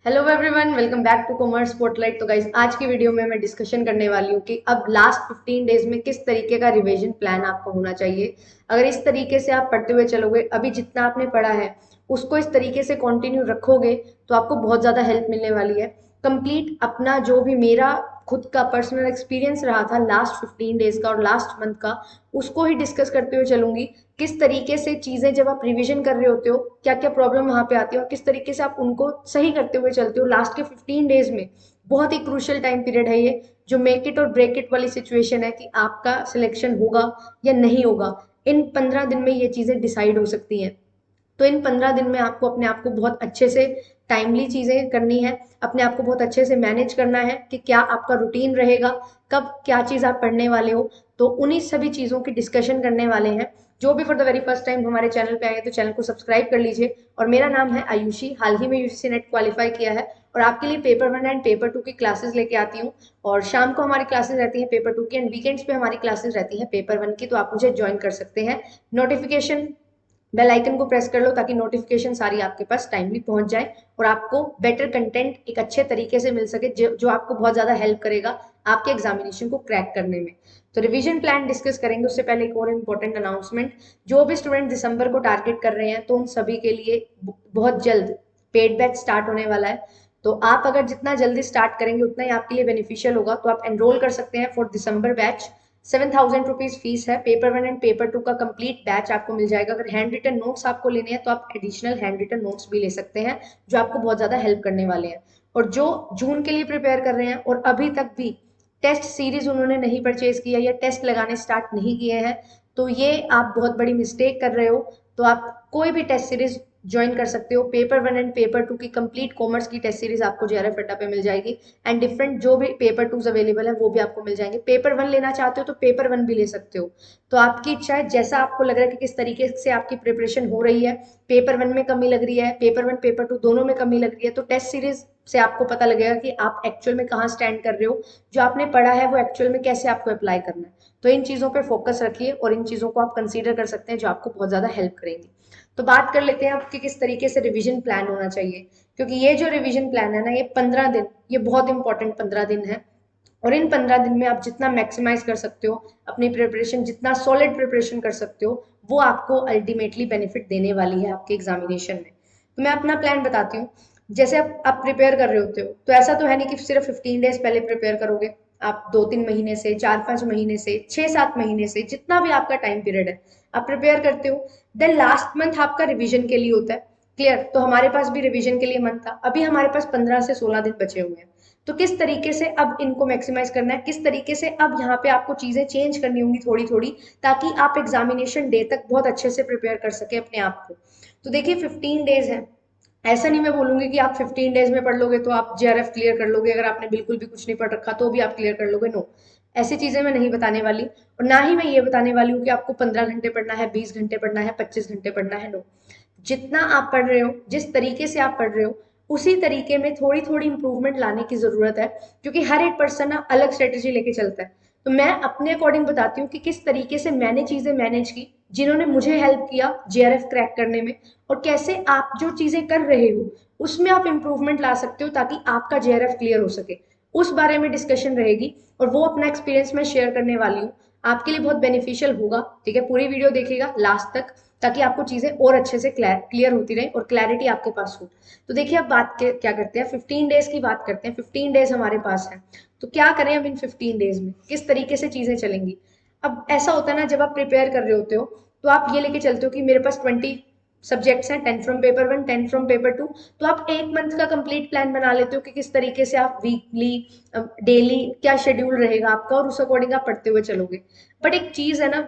Hello everyone, welcome back to commerce spotlight. तो guys आज की वीडियो में मैं डिस्कशन करने वाली हूँ कि अब लास्ट 15 डेज में किस तरीके का रिवीजन प्लान आपका होना चाहिए। अगर इस तरीके से आप पढ़ते हुए चलोगे, अभी जितना आपने पढ़ा है उसको इस तरीके से कंटिन्यू रखोगे तो आपको बहुत ज़्यादा हेल्प मिलने वाली है। कंप्लीट अपना जो भी मेरा खुद का पर्सनल एक्सपीरियंस रहा था लास्ट 15 डेज का और लास्ट मंथ का, उसको ही डिस्कस करते हुए चलूंगी। किस तरीके से चीजें जब आप रिवीजन कर रहे होते हो, क्या क्या प्रॉब्लम वहां पे आती है और किस तरीके से आप उनको सही करते हुए चलते हो लास्ट के 15 डेज में। बहुत ही क्रूशियल टाइम पीरियड है ये, जो मेक इट और ब्रेक इट वाली सिचुएशन है कि आपका सिलेक्शन होगा या नहीं होगा। इन 15 दिन में ये चीजें डिसाइड हो सकती हैं। तो इन 15 दिन में आपको अपने आप को बहुत अच्छे से टाइमली चीजें करनी है, अपने आप को बहुत अच्छे से मैनेज करना है कि क्या आपका रूटीन रहेगा, कब क्या चीज आप पढ़ने वाले हो। तो उन्हीं सभी चीजों की डिस्कशन करने वाले हैं। जो भी for the very first time हमारे चैनल पे आए तो चैनल को सब्सक्राइब कर लीजिए। और मेरा नाम है आयुषी, हाल ही में यूजीसी नेट क्वालिफाई किया है और आपके लिए पेपर 1 एंड पेपर 2 की क्लासेस लेके आती हूँ। और शाम को हमारी क्लासेस रहती हैं पेपर 2 की, एंड वीकेंड्स पे हमारी क्लासेस रहती हैं पेपर 1 की। तो आप मुझे ज्वाइन कर सकते हैं। नोटिफिकेशन बेल आइकन को प्रेस कर लो ताकि नोटिफिकेशन सारी आपके पास टाइमली पहुंच जाए और आपको बेटर कंटेंट एक अच्छे तरीके से मिल सके, जो आपको बहुत ज्यादा हेल्प करेगा आपके एग्जामिनेशन को क्रैक करने में। तो रिवीजन प्लान डिस्कस करेंगे, उससे पहले एक और इम्पोर्टेंट अनाउंसमेंट। जो भी स्टूडेंट दिसंबर को टारगेट कर रहे हैं तो उन सभी के लिए बहुत जल्द पेड बैच स्टार्ट होने वाला है। तो आप अगर जितना जल्दी स्टार्ट करेंगे उतना ही आपके लिए बेनिफिशियल होगा। तो आप एनरोल कर सकते हैं for December batch. 7,000 rupees fees है। पेपर 1 एंड पेपर 2 का कंप्लीट बैच आपको मिल जाएगा। अगर हैंड रिटन नोट्स आपको लेने हैं तो आप एडिशनल हैंड रिटन नोट्स भी ले सकते हैं, जो आपको बहुत ज्यादा हेल्प करने वाले हैं। और जो जून के लिए प्रिपेयर कर रहे हैं और अभी तक भी टेस्ट सीरीज उन्होंने नहीं परचेज किया या टेस्ट लगाने स्टार्ट नहीं किए हैं, तो ये आप बहुत बड़ी मिस्टेक कर रहे हो। तो आप कोई भी टेस्ट सीरीज ज्वाइन कर सकते हो। पेपर 1 एंड पेपर 2 की कंप्लीट कॉमर्स की टेस्ट सीरीज आपको जेआरएफ अड्डा पे मिल जाएगी, एंड डिफरेंट जो भी पेपर 2 अवेलेबल है वो भी आपको मिल जाएंगे। पेपर 1 लेना चाहते हो तो पेपर 1 भी ले सकते हो। तो आपकी इच्छा है, जैसा आपको लग रहा है कि किस तरीके से आपकी प्रिपरेशन हो रही है। पेपर 1 में कमी लग रही है, पेपर 1 पेपर 2 दोनों में कमी लग रही है, तो टेस्ट सीरीज से आपको पता लगेगा कि आप एक्चुअल में कहाँ स्टैंड कर रहे हो। जो आपने पढ़ा है वो एक्चुअल में कैसे आपको अप्लाई करना है। तो इन चीजों पे फोकस रखिए और इन चीजों को आप कंसीडर कर सकते हैं, जो आपको बहुत ज्यादा हेल्प करेंगी। तो बात कर लेते हैं आपके किस तरीके से रिवीजन प्लान होना चाहिए। क्योंकि ये जो रिवीजन प्लान है ना, ये 15 दिन, ये बहुत इंपॉर्टेंट 15 दिन है। और इन 15 दिन में आप जितना मैक्सिमाइज कर सकते हो अपनी प्रिपरेशन, जितना सॉलिड प्रिपरेशन कर सकते हो, वो आपको अल्टीमेटली बेनिफिट देने वाली है आपके एग्जामिनेशन में। तो मैं अपना प्लान बताती हूँ। जैसे आप प्रिपेयर कर रहे होते हो तो ऐसा तो है नहीं कि सिर्फ 15 डेज पहले प्रिपेयर करोगे। आप 2-3 महीने से, 4-5 महीने से, 6-7 महीने से, जितना भी आपका टाइम पीरियड है आप प्रिपेयर करते हो। देन लास्ट मंथ आपका रिवीजन के लिए होता है। क्लियर? तो हमारे पास भी रिवीजन के लिए मंथ था। अभी हमारे पास 15 से 16 दिन बचे हुए हैं। तो किस तरीके से अब इनको मैक्सिमाइज करना है, किस तरीके से अब यहाँ पे आपको चीजें चेंज करनी होंगी थोड़ी थोड़ी, ताकि आप एग्जामिनेशन डे तक बहुत अच्छे से प्रिपेयर कर सके अपने आप को। तो देखिए 15 डेज है। ऐसा नहीं मैं बोलूंगी कि आप 15 डेज में पढ़ लोगे तो आप जेआरएफ क्लियर कर लोगे, अगर आपने बिल्कुल भी कुछ नहीं पढ़ रखा तो भी आप क्लियर कर लोगे। नो, ऐसी चीजें मैं नहीं बताने वाली। और ना ही मैं ये बताने वाली हूँ कि आपको 15 घंटे पढ़ना है, 20 घंटे पढ़ना है, 25 घंटे पढ़ना है। नो, जितना आप पढ़ रहे हो, जिस तरीके से आप पढ़ रहे हो, उसी तरीके में थोड़ी थोड़ी इंप्रूवमेंट लाने की जरूरत है। क्योंकि हर एक पर्सन ना अलग स्ट्रेटेजी लेके चलता है। तो मैं अपने अकॉर्डिंग बताती हूँ कि किस तरीके से मैंने चीजें मैनेज की, जिन्होंने मुझे हेल्प किया जेआरएफ क्रैक करने में, और कैसे आप जो चीजें कर रहे हो उसमें आप इंप्रूवमेंट ला सकते हो ताकि आपका जेआरएफ क्लियर हो सके। उस बारे में डिस्कशन रहेगी और वो अपना एक्सपीरियंस मैं शेयर करने वाली हूँ। आपके लिए बहुत बेनिफिशियल होगा। ठीक है, पूरी वीडियो देखिएगा लास्ट तक ताकि आपको चीजें और अच्छे से क्लियर होती रहे और क्लैरिटी आपके पास हो। तो देखिए अब बात क्या करते हैं, 15 डेज की बात करते हैं। 15 डेज हमारे पास है, तो क्या करें अब इन 15 डेज में, किस तरीके से चीजें चलेंगी। अब ऐसा होता है ना, जब आप प्रिपेयर कर रहे होते हो तो आप ये लेके चलते हो कि मेरे पास 20 सब्जेक्ट्स हैं, 10 फ्रॉम पेपर 1, 10 फ्रॉम पेपर 2। तो आप एक मंथ का कंप्लीट प्लान बना लेते हो कि किस तरीके से आप वीकली, डेली क्या शेड्यूल रहेगा आपका, और उस अकॉर्डिंग आप पढ़ते हुए चलोगे। बट एक चीज है ना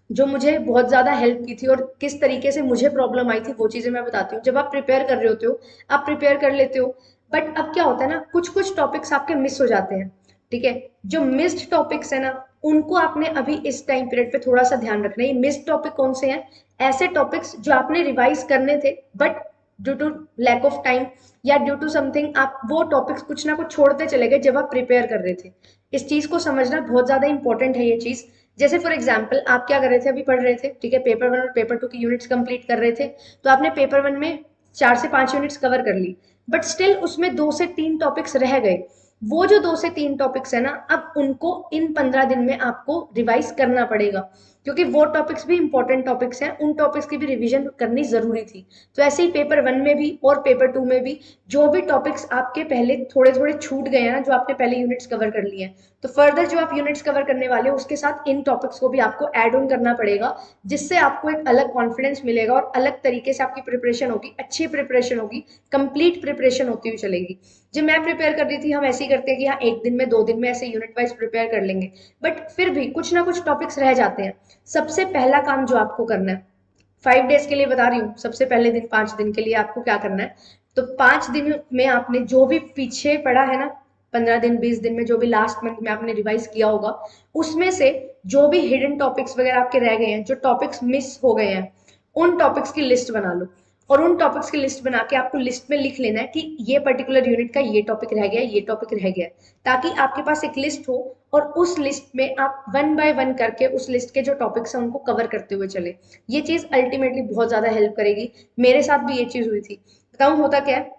जो मुझे बहुत ज्यादा हेल्प की थी और किस तरीके से मुझे प्रॉब्लम आई थी, वो चीजें मैं बताती हूँ। जब आप प्रिपेयर कर रहे होते हो, आप प्रिपेयर कर लेते हो, बट अब क्या होता है ना, कुछ कुछ टॉपिक्स आपके मिस हो जाते हैं। ठीक है, जो मिस्ड टॉपिक्स है ना, उनको आपने अभी इस टाइम पीरियड पे थोड़ा सा ध्यान रखना है। ये मिस्ड टॉपिक कौन से हैं? ऐसे टॉपिक्स जो आपने रिवाइज करने थे, but due to lack of time या ड्यू टू समथिंग आप वो टॉपिक्स कुछ ना कुछ छोड़ते चले गए जब आप प्रिपेयर कर रहे थे। इस चीज को समझना बहुत ज्यादा इंपॉर्टेंट है ये चीज। जैसे फॉर एग्जाम्पल आप क्या कर रहे थे, अभी पढ़ रहे थे, ठीक है, पेपर 1 और पेपर 2 की यूनिट्स कंप्लीट कर रहे थे। तो आपने पेपर 1 में 4 से 5 यूनिट्स कवर कर ली, बट स्टिल उसमें 2 से 3 टॉपिक्स रह गए। वो जो 2 से 3 टॉपिक्स है ना, अब उनको इन 15 दिन में आपको रिवाइज करना पड़ेगा, क्योंकि वो टॉपिक्स भी इंपॉर्टेंट टॉपिक्स हैं, उन टॉपिक्स की भी रिवीजन करनी जरूरी थी। तो ऐसे ही पेपर 1 में भी और पेपर 2 में भी जो भी टॉपिक्स आपके पहले थोड़े थोड़े छूट गए हैं ना, जो आपने पहले यूनिट्स कवर कर लिए हैं, तो फर्दर जो आप यूनिट्स कवर करने वाले हो उसके साथ इन टॉपिक्स को भी आपको ऐड ऑन करना पड़ेगा, जिससे आपको एक अलग कॉन्फिडेंस मिलेगा और अलग तरीके से आपकी प्रिपरेशन होगी, अच्छी प्रिपरेशन होगी, कंप्लीट प्रिपरेशन होती हुई चलेगी। जब मैं प्रिपेयर कर रही थी, हम ऐसे ही करते हैं कि हाँ एक दिन में 2 दिन में ऐसे यूनिट वाइज प्रिपेयर कर लेंगे, बट फिर भी कुछ ना कुछ टॉपिक्स रह जाते हैं। सबसे पहला काम जो आपको करना है, 5 डेज के लिए बता रही हूँ, सबसे पहले दिन 5 दिन के लिए आपको क्या करना है, तो 5 दिन में आपने जो भी पीछे पड़ा है ना, 15 दिन 20 दिन में जो भी लास्ट मंथ में आपने रिवाइज किया होगा, उसमें से जो भी हिडन टॉपिक्स वगैरह आपके रह गए हैं, जो टॉपिक्स मिस हो गए हैं, उन टॉपिक्स की लिस्ट बना लो। और उन टॉपिक्स की लिस्ट बना के आपको लिस्ट में लिख लेना है कि ये पर्टिकुलर यूनिट का ये टॉपिक रह गया, ये टॉपिक रह गया, ताकि आपके पास एक लिस्ट हो और उस लिस्ट में आप 1 बाय 1 करके उस लिस्ट के जो टॉपिक्स हैं उनको कवर करते हुए चले। ये चीज अल्टीमेटली बहुत ज्यादा हेल्प करेगी। मेरे साथ भी ये चीज हुई थी। बताऊं होता क्या है,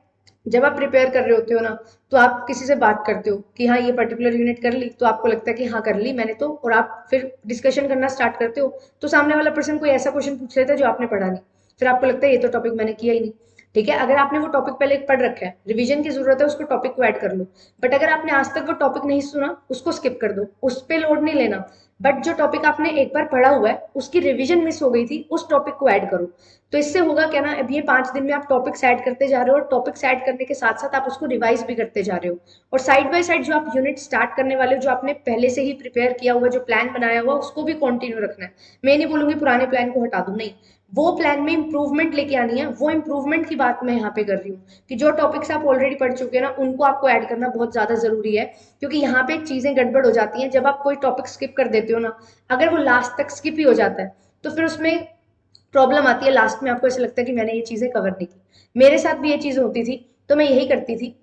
जब आप प्रिपेयर कर रहे होते हो ना, तो आप किसी से बात करते हो कि हाँ ये पर्टिकुलर यूनिट कर ली, तो आपको लगता है कि हाँ कर ली मैंने तो, और आप फिर डिस्कशन करना स्टार्ट करते हो, तो सामने वाला पर्सन कोई ऐसा क्वेश्चन पूछ लेता है जो आपने पढ़ा नहीं, फिर आपको लगता है ये तो टॉपिक मैंने किया ही नहीं। ठीक है, अगर आपने वो टॉपिक पहले पढ़ रखा है, रिवीजन की जरूरत है, उसको टॉपिक को ऐड कर लो। बट अगर आपने आज तक वो टॉपिक नहीं सुना, उसको स्किप कर दो, उस पर लोड नहीं लेना। बट जो टॉपिक आपने एक बार पढ़ा हुआ है, उसकी रिवीजन मिस हो गई थी, उस टॉपिक को ऐड करो। तो इससे होगा क्या ना, अब ये 5 दिन में आप टॉपिक्स ऐड करते जा रहे हो, और टॉपिक्स ऐड करने के साथ साथ आप उसको रिवाइज भी करते जा रहे हो। और साइड बाय साइड जो आप यूनिट स्टार्ट करने वाले हो, जो आपने पहले से ही प्रिपेयर किया हुआ, जो प्लान बनाया हुआ, उसको भी कंटिन्यू रखना है। मैं नहीं बोलूंगी पुराने प्लान को हटा दो, नहीं, वो प्लान में इंप्रूवमेंट लेके आनी है। वो इंप्रूवमेंट की बात मैं यहाँ पे कर रही हूँ कि जो टॉपिक्स आप ऑलरेडी पढ़ चुके हैं ना, उनको आपको ऐड करना बहुत ज्यादा जरूरी है। क्योंकि यहाँ पे चीजें गड़बड़ हो जाती हैं, जब आप कोई टॉपिक स्किप कर देते हो ना, अगर वो लास्ट तक स्किप ही हो जाता है, तो फिर उसमें प्रॉब्लम आती है, लास्ट में आपको ऐसा लगता है कि मैंने ये चीजें कवर नहीं की। मेरे साथ भी ये चीज होती थी, तो मैं यही करती थी,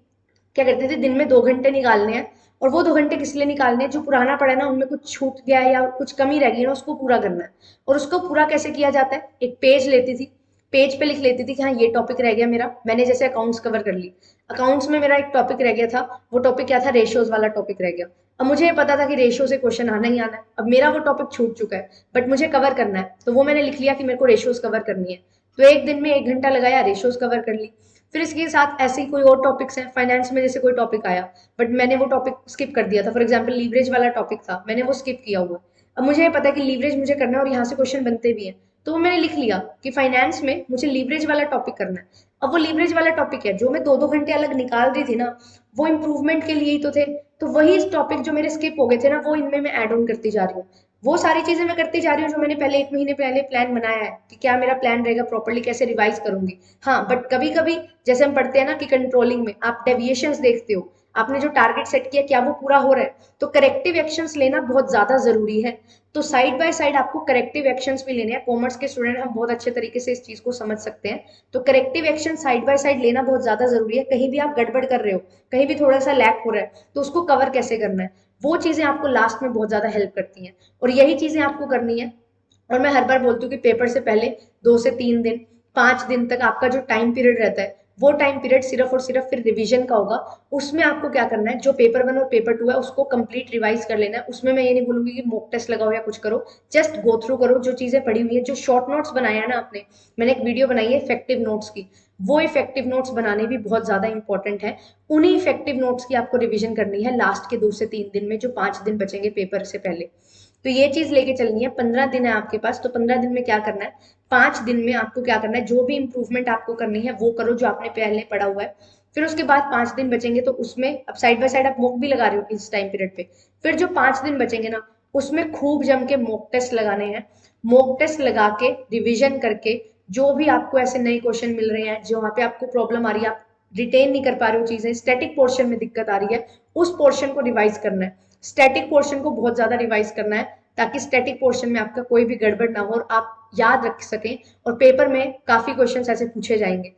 क्या करते थे, दिन में 2 घंटे निकालने हैं, और वो 2 घंटे किस लिए निकालने हैं, जो पुराना पड़ा है ना, उनमें कुछ छूट गया है या कुछ कमी रह गई है ना, उसको पूरा करना है। और उसको पूरा कैसे किया जाता है, एक पेज लेती थी, पेज पे लिख लेती थी कि हाँ ये टॉपिक रह गया मेरा। मैंने जैसे अकाउंट्स कवर कर ली, अकाउंट्स में मेरा एक टॉपिक रह गया था, वो टॉपिक क्या था, रेशियोज वाला टॉपिक रह गया। अब मुझे ये पता था कि रेशियो से क्वेश्चन आना ही आना है, अब मेरा वो टॉपिक छूट चुका है, बट मुझे कवर करना है, तो वो मैंने लिख लिया कि मेरे को रेशियोज कवर करनी है। तो एक दिन में 1 घंटा लगाया, रेशियोज कवर कर ली। फिर इसके साथ ऐसे ही कोई और टॉपिक्स हैं, फाइनेंस में जैसे कोई टॉपिक आया, बट मैंने वो टॉपिक स्किप कर दिया था, फॉर एग्जाम्पल लीवरेज वाला टॉपिक था, मैंने वो स्किप किया हुआ है। अब मुझे ये पता है कि लीवरेज मुझे करना है और यहाँ से क्वेश्चन बनते भी हैं, तो वो मैंने लिख लिया कि फाइनेंस में मुझे लीवरेज वाला टॉपिक करना है। अब वो लीवरेज वाला टॉपिक है, जो मैं 2-2 घंटे अलग निकाल रही थी ना, वो इंप्रूवमेंट के लिए ही तो थे। तो वही टॉपिक जो मेरे स्किप हो गए थे ना, वो इनमें मैं ऐड ऑन करती जा रही हूँ। वो सारी चीजें मैं करती जा रही हूँ जो मैंने पहले 1 महीने पहले प्लान बनाया है कि क्या मेरा प्लान रहेगा, प्रॉपर्ली कैसे रिवाइज करूंगी। हाँ, बट कभी कभी जैसे हम पढ़ते हैं ना कि कंट्रोलिंग में आप डेविएशंस देखते हो, आपने जो टारगेट सेट किया क्या वो पूरा हो रहा है, तो करेक्टिव एक्शंस लेना बहुत ज्यादा जरूरी है। तो साइड बाय साइड आपको करेक्टिव एक्शंस भी लेने हैं। कॉमर्स के स्टूडेंट हम बहुत अच्छे तरीके से इस चीज को समझ सकते हैं। तो corrective action side by side लेना बहुत ज्यादा जरूरी है। कहीं भी आप गड़बड़ कर रहे हो, कहीं भी थोड़ा सा लैक हो रहा है, तो उसको कवर कैसे करना है, वो चीजें आपको लास्ट में बहुत ज्यादा हेल्प करती हैं। और यही चीजें आपको करनी है। और मैं हर बार बोलती हूँ कि पेपर से पहले 2 से 3 दिन, 5 दिन तक आपका जो टाइम पीरियड रहता है, वो टाइम पीरियड सिर्फ और सिर्फ फिर रिवीजन का होगा। उसमें आपको क्या करना है, जो पेपर 1 और पेपर 2 है उसको कंप्लीट रिवाइज कर लेना है। उसमें मैं ये नहीं बोलूंगी कि मॉक टेस्ट लगाओ या कुछ करो, जस्ट गो थ्रू करो जो चीजें पढ़ी हुई है। जो शॉर्ट नोट्स बनाया है ना आपने, मैंने एक वीडियो बनाई है इफेक्टिव नोट्स की, वो इफेक्टिव नोट्स बनाने भी बहुत ज्यादा इंपॉर्टेंट है। उन्हीं इफेक्टिव नोट्स की आपको रिवीजन करनी है लास्ट के 2 से 3 दिन में, जो 5 दिन बचेंगे पेपर से पहले। तो ये चीज लेके चलनी है। 15 दिन है आपके पास, तो 15 दिन में क्या करना है, 5 दिन में आपको क्या करना है, जो भी इंप्रूवमेंट आपको करनी है वो करो जो आपने पहले पढ़ा हुआ है। फिर उसके बाद 5 दिन बचेंगे, तो उसमें अब साइड बाय साइड आप मॉक भी लगा रहे हो इस टाइम पीरियड पे। फिर जो 5 दिन बचेंगे ना, उसमें खूब जम के मॉक टेस्ट लगाने हैं। मॉक टेस्ट लगा के रिविजन करके, जो भी आपको ऐसे नए क्वेश्चन मिल रहे हैं, जो वहां पे आपको प्रॉब्लम आ रही है, आप रिटेन नहीं कर पा रहे हो चीजें, स्टैटिक पोर्शन में दिक्कत आ रही है, उस पोर्शन को रिवाइज करना है। स्टैटिक पोर्शन को बहुत ज्यादा रिवाइज करना है, ताकि स्टैटिक पोर्शन में आपका कोई भी गड़बड़ ना हो और आप याद रख सकें। और पेपर में काफी क्वेश्चन ऐसे पूछे जाएंगे,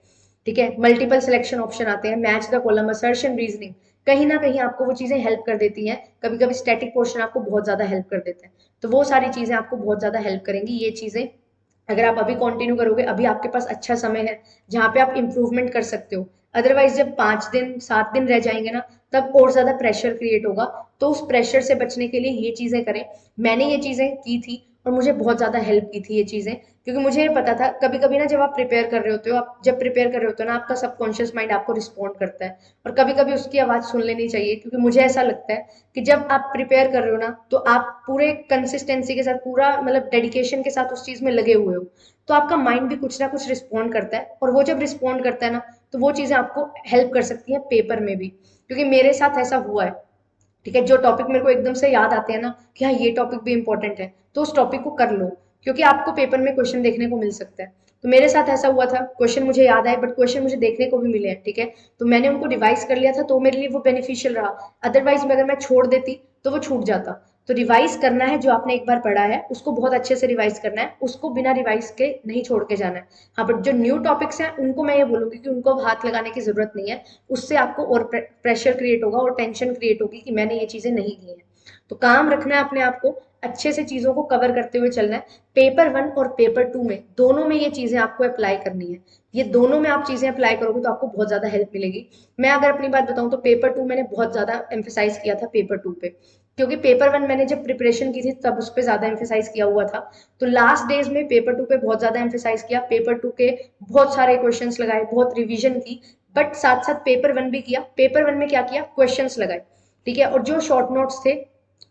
ठीक है, मल्टीपल सिलेक्शन ऑप्शन आते हैं, match the column, assertion, reasoning, कहीं ना कहीं आपको वो चीजें हेल्प कर देती हैं। कभी कभी स्टैटिक पोर्शन आपको बहुत ज्यादा हेल्प कर देते हैं, तो वो सारी चीजें आपको बहुत ज्यादा हेल्प करेंगी। ये चीजें अगर आप अभी कंटिन्यू करोगे, अभी आपके पास अच्छा समय है जहाँ पे आप इम्प्रूवमेंट कर सकते हो। अदरवाइज जब 5 दिन 7 दिन रह जाएंगे ना, तब और ज्यादा प्रेशर क्रिएट होगा। तो उस प्रेशर से बचने के लिए ये चीजें करें। मैंने ये चीजें की थी और मुझे बहुत ज्यादा हेल्प की थी ये चीजें, क्योंकि मुझे ये पता था कभी कभी ना जब आप प्रिपेयर कर रहे होते हो, आप जब प्रिपेयर कर रहे होते हो ना, आपका सबकॉन्शियस माइंड आपको रिस्पॉन्ड करता है, और कभी कभी उसकी आवाज सुन लेनी चाहिए। क्योंकि मुझे ऐसा लगता है कि जब आप प्रिपेयर कर रहे हो ना, तो आप पूरे कंसिस्टेंसी के साथ, पूरा मतलब डेडिकेशन के साथ उस चीज में लगे हुए हो, तो आपका माइंड भी कुछ ना कुछ रिस्पॉन्ड करता है, और वो जब रिस्पॉन्ड करता है ना, तो वो चीजें आपको हेल्प कर सकती हैं पेपर में भी। क्योंकि मेरे साथ ऐसा हुआ है। ठीक है, जो टॉपिक मेरे को एकदम से याद आते हैं ना कि हाँ ये टॉपिक भी इंपॉर्टेंट है, तो उस टॉपिक को कर लो, क्योंकि आपको पेपर में क्वेश्चन देखने को मिल सकता है। तो मेरे साथ ऐसा हुआ था, क्वेश्चन मुझे याद आए बट क्वेश्चन मुझे देखने को भी मिले हैं। ठीक है, तो मैंने उनको रिवाइज कर लिया था, तो मेरे लिए वो बेनिफिशियल रहा। अदरवाइज अगर मैं छोड़ देती तो वो छूट जाता। तो रिवाइज करना है, जो आपने एक बार पढ़ा है उसको बहुत अच्छे से रिवाइज करना है, उसको बिना रिवाइज के नहीं छोड़ के जाना है। हाँ, बट जो न्यू टॉपिक्स हैं उनको मैं ये बोलूंगी कि उनको हाथ लगाने की जरूरत नहीं है। उससे आपको और प्रेशर क्रिएट होगा और टेंशन क्रिएट होगी कि मैंने ये चीजें नहीं की हैं। तो काम रखना है अपने आप को, अच्छे से चीजों को कवर करते हुए चलना है। पेपर 1 और पेपर 2 में, दोनों में ये चीजें आपको अप्लाई करनी है। ये दोनों में आप चीजें अप्लाई करोगे तो आपको बहुत ज्यादा हेल्प मिलेगी। मैं अगर अपनी बात बताऊं तो पेपर 2 मैंने बहुत ज्यादा एम्फेसाइज किया था पेपर 2 पे, क्योंकि पेपर 1 मैंने जब प्रिपरेशन की थी तब उस पर ज्यादा एम्फेसाइज किया हुआ था। तो लास्ट डेज में पेपर 2 पे बहुत ज्यादा एम्फेसाइज किया, पेपर 2 के बहुत सारे क्वेश्चंस लगाए, बहुत रिवीजन की। बट साथ साथ पेपर 1 भी किया। पेपर 1 में क्या किया, क्वेश्चंस लगाए। ठीक है, और जो शॉर्ट नोट्स थे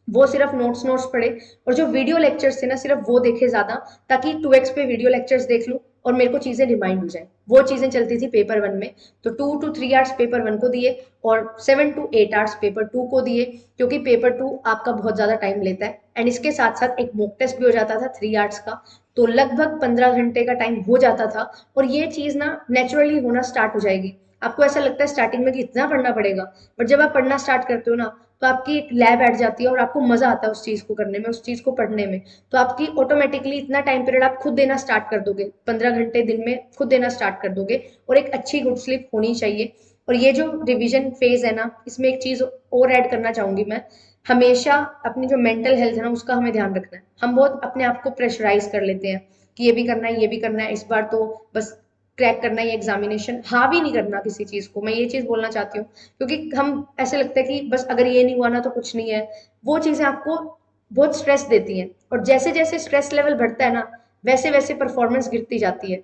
वो सिर्फ नोट्स नोट्स पढ़े, और जो वीडियो लेक्चर्स थे ना सिर्फ वो देखे ज्यादा, ताकि 2x पे वीडियो लेक्चर्स देख लूं और मेरे को चीजें रिमाइंड हो जाए। वो चीजें चलती थी पेपर 1 में। तो 2 to 3 आवर्स पेपर 1 को दिए, और 7 to 8 आवर्स पेपर 2 को दिए, क्योंकि पेपर 2 आपका बहुत ज्यादा टाइम लेता है। एंड इसके साथ साथ एक मॉक टेस्ट भी हो जाता था 3 आवर्स का। तो लगभग 15 घंटे का टाइम हो जाता था। और ये चीज ना नेचुरली होना स्टार्ट हो जाएगी। आपको ऐसा लगता है स्टार्टिंग में कि इतना पढ़ना पड़ेगा, बट जब आप पढ़ना स्टार्ट करते हो ना, तो आपकी एक लैब बैठ जाती है और आपको मजा आता है उस चीज को करने में, उस चीज को पढ़ने में। तो आपकी ऑटोमेटिकली इतना टाइम पीरियड आप खुद देना स्टार्ट कर दोगे, 15 घंटे दिन में खुद देना स्टार्ट कर दोगे। और एक अच्छी गुड स्लीप होनी चाहिए। और ये जो रिवीजन फेज है ना, इसमें एक चीज और ऐड करना चाहूंगी मैं। हमेशा अपनी जो मेंटल हेल्थ है ना, उसका हमें ध्यान रखना है। हम बहुत अपने आप को प्रेशराइज कर लेते हैं कि ये भी करना है, ये भी करना है, इस बार तो बस क्रैक करना है ये एग्जामिनेशन, हाँ भी नहीं करना किसी चीज को। मैं ये चीज बोलना चाहती हूँ, क्योंकि हम ऐसे लगता है कि बस अगर ये नहीं हुआ ना तो कुछ नहीं है। वो चीजें आपको बहुत स्ट्रेस देती हैं, और जैसे जैसे स्ट्रेस लेवल बढ़ता है ना, वैसे वैसे परफॉर्मेंस गिरती जाती है।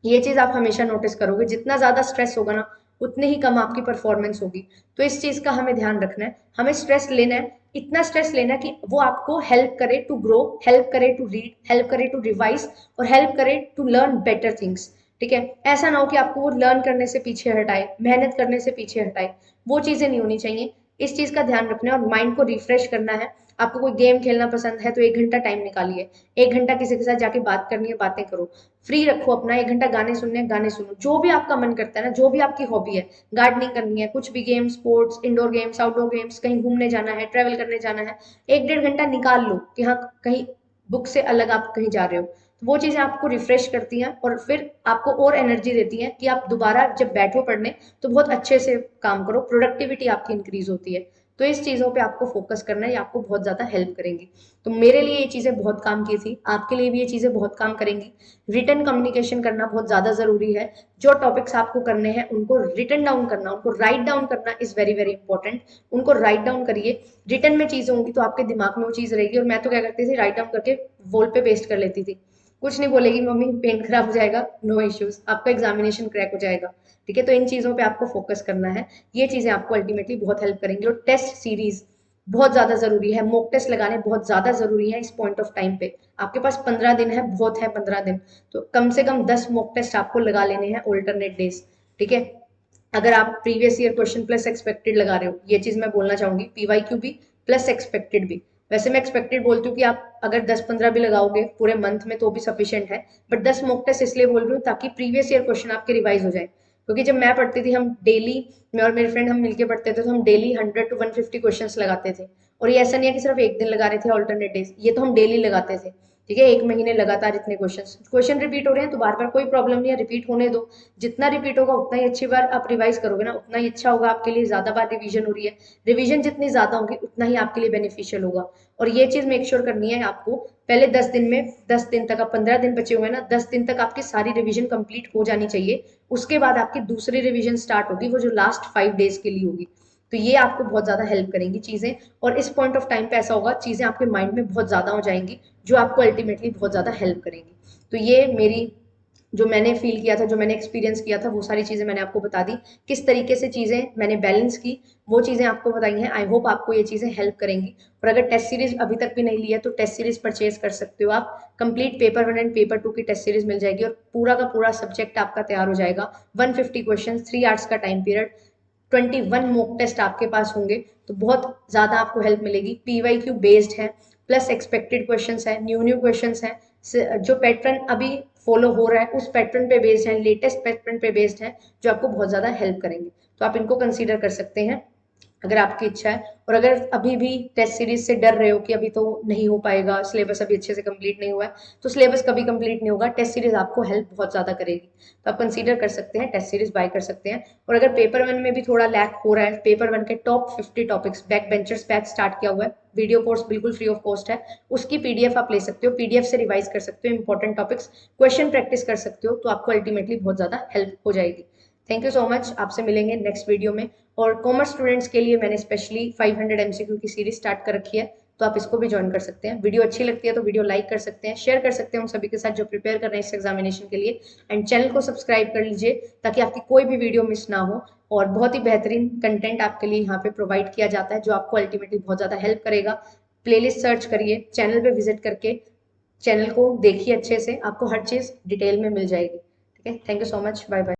ये चीज आप हमेशा नोटिस करोगे, जितना ज्यादा स्ट्रेस होगा ना, उतनी ही कम आपकी परफॉर्मेंस होगी। तो इस चीज का हमें ध्यान रखना है। हमें स्ट्रेस लेना है, इतना स्ट्रेस लेना है कि वो आपको हेल्प करे टू ग्रो, हेल्प करे टू रीड, हेल्प करे टू रिवाइज, और हेल्प करे टू लर्न बेटर थिंग्स। ठीक है, ऐसा ना हो कि आपको वो लर्न करने से पीछे हटाए, मेहनत करने से पीछे हटाए। वो चीजें नहीं होनी चाहिए। इस चीज का ध्यान रखना है, और माइंड को रिफ्रेश करना है। आपको कोई गेम खेलना पसंद है तो 1 घंटा टाइम निकालिए। 1 घंटा किसी के साथ जाके बात करनी है, बातें करो। फ्री रखो अपना 1 घंटा, गाने सुनने हैं, गाने सुनो। जो भी आपका मन करता है ना, जो भी आपकी हॉबी है, गार्डनिंग करनी है, कुछ भी game, sports, indoor games, outdoor games, कहीं घूमने जाना है, ट्रेवल करने जाना है, 1 1.5 घंटा निकाल लो कि हाँ कहीं बुक से अलग आप कहीं जा रहे हो। तो वो चीजें आपको रिफ्रेश करती हैं, और फिर आपको और एनर्जी देती हैं कि आप दोबारा जब बैठो पढ़ने, तो बहुत अच्छे से काम करो, प्रोडक्टिविटी आपकी इंक्रीज होती है। तो इस चीजों पे आपको फोकस करना है, ये आपको बहुत ज्यादा हेल्प करेंगी। तो मेरे लिए ये चीजें बहुत काम की थी, आपके लिए भी ये चीजें बहुत काम करेंगी। रिटर्न कम्युनिकेशन करना बहुत ज्यादा जरूरी है। जो टॉपिक्स आपको करने हैं उनको रिटर्न डाउन करना, उनको राइट डाउन करना इज वेरी वेरी इंपॉर्टेंट। उनको राइट डाउन करिए। रिटर्न में चीजें होंगी तो आपके दिमाग में वो चीज रहेगी। और मैं तो क्या करती थी, राइट डाउन करके वॉल पे पेस्ट कर लेती थी। कुछ नहीं बोलेगी मम्मी, पेंट खराब हो जाएगा, नो इश्यूज, आपका एग्जामिनेशन क्रैक हो जाएगा। ठीक है, तो इन चीजों पे आपको फोकस करना है। ये चीजें आपको अल्टीमेटली बहुत हेल्प करेंगी। और टेस्ट सीरीज बहुत ज्यादा जरूरी है, मॉक टेस्ट लगाने बहुत ज्यादा जरूरी है इस पॉइंट ऑफ टाइम पे। आपके पास 15 दिन है, बहुत है 15 दिन। तो कम से कम 10 मॉक टेस्ट आपको लगा लेने हैं ऑल्टरनेट डेज। ठीक है, अगर आप previous year question plus expected लगा रहे हो, ये चीज मैं बोलना चाहूंगी, पीवाईक्यू भी प्लस एक्सपेक्टेड भी। वैसे मैं एक्सपेक्टेड बोलती हूँ कि आप अगर 10 15 भी लगाओगे पूरे मंथ में तो भी सफिशियंट है। बट 10 मॉक टेस्ट इसलिए बोल रही हूँ ताकि प्रीवियस ईयर क्वेश्चन आपके रिवाइज हो जाए। क्योंकि जब मैं पढ़ती थी, हम डेली, मैं और मेरे फ्रेंड हम मिलके पढ़ते थे, तो हम डेली 100 to 150 क्वेश्चन लगाते थे। और ये ऐसा नहीं है कि सिर्फ एक दिन लगा रहे थे ऑल्टरनेट डेज, ये तो हम डेली लगाते थे। ठीक है, 1 महीने लगातार इतने क्वेश्चन रिपीट हो रहे हैं तो बार बार कोई प्रॉब्लम नहीं है, रिपीट होने दो। जितना रिपीट होगा उतना ही अच्छी बार आप रिवाइज करोगे ना, उतना ही अच्छा होगा आपके लिए। ज्यादा बार रिवीजन हो रही है, रिवीजन जितनी ज्यादा होगी उतना ही आपके लिए बेनिफिशियल होगा। और ये चीज मेक श्योर करनी है आपको, पहले 10 दिन में, 10 दिन तक, अब 15 दिन बचे हुए हैं ना, 10 दिन तक आपकी सारी रिवीजन कंप्लीट हो जानी चाहिए। उसके बाद आपकी दूसरी रिवीजन स्टार्ट होगी, वो जो लास्ट 5 डेज के लिए होगी। तो ये आपको बहुत ज्यादा हेल्प करेंगी चीजें। और इस पॉइंट ऑफ टाइम पे ऐसा होगा, चीजें आपके माइंड में बहुत ज्यादा हो जाएंगी, जो आपको अल्टीमेटली बहुत ज्यादा हेल्प करेंगी। तो ये मेरी, जो मैंने फील किया था, जो मैंने एक्सपीरियंस किया था, वो सारी चीजें मैंने आपको बता दी। किस तरीके से चीजें मैंने बैलेंस की, वो चीजें आपको बताई हैं। आई होप आपको ये चीजें हेल्प करेंगी। और अगर टेस्ट सीरीज अभी तक भी नहीं लिया तो टेस्ट सीरीज परचेज कर सकते हो आप। कंप्लीट पेपर 1 एंड पेपर 2 की टेस्ट सीरीज मिल जाएगी और पूरा का पूरा सब्जेक्ट आपका तैयार हो जाएगा। 150 क्वेश्चन, 3 आवर्स का टाइम पीरियड, 21 मॉक टेस्ट आपके पास होंगे। तो बहुत ज्यादा आपको हेल्प मिलेगी। पीवाईक्यू बेस्ड है, प्लस एक्सपेक्टेड क्वेश्चंस है, न्यू न्यू क्वेश्चंस है, जो पैटर्न अभी फॉलो हो रहा है उस पैटर्न पे बेस्ड है, लेटेस्ट पैटर्न पे बेस्ड है, जो आपको बहुत ज्यादा हेल्प करेंगे। तो आप इनको कंसीडर कर सकते हैं अगर आपकी इच्छा है। और अगर अभी भी टेस्ट सीरीज से डर रहे हो कि अभी तो नहीं हो पाएगा, सिलेबस अभी अच्छे से कंप्लीट नहीं हुआ है, तो सिलेबस कभी कंप्लीट नहीं होगा, टेस्ट सीरीज आपको हेल्प बहुत ज्यादा करेगी। तो आप कंसीडर कर सकते हैं, टेस्ट सीरीज बाय कर सकते हैं। और अगर पेपर 1 में भी थोड़ा लैक हो रहा है, पेपर 1 के top 50 topics, back benchers batch start किया हुआ है, वीडियो कोर्स बिल्कुल फ्री ऑफ कॉस्ट है, उसकी पीडीएफ आप ले सकते हो, पीडीएफ से रिवाइज कर सकते हो इंपॉर्टेंट टॉपिक्स, क्वेश्चन प्रैक्टिस कर सकते हो, तो आपको अल्टीमेटली बहुत ज्यादा हेल्प हो जाएगी। थैंक यू सो मच, आपसे मिलेंगे नेक्स्ट वीडियो में। और कॉमर्स स्टूडेंट्स के लिए मैंने स्पेशली 500 एमसीक्यू की सीरीज स्टार्ट कर रखी है, तो आप इसको भी ज्वाइन कर सकते हैं। वीडियो अच्छी लगती है तो वीडियो लाइक कर सकते हैं, शेयर कर सकते हैं उन सभी के साथ जो प्रिपेयर कर रहे हैं इस एग्जामिनेशन के लिए। एंड चैनल को सब्सक्राइब कर लीजिए ताकि आपकी कोई भी वीडियो मिस ना हो। और बहुत ही बेहतरीन कंटेंट आपके लिए यहाँ पे प्रोवाइड किया जाता है, जो आपको अल्टीमेटली बहुत ज्यादा हेल्प करेगा। प्लेलिस्ट सर्च करिए, चैनल पे विजिट करके चैनल को देखिए अच्छे से, आपको हर चीज डिटेल में मिल जाएगी। ठीक है, thank you so much, bye bye.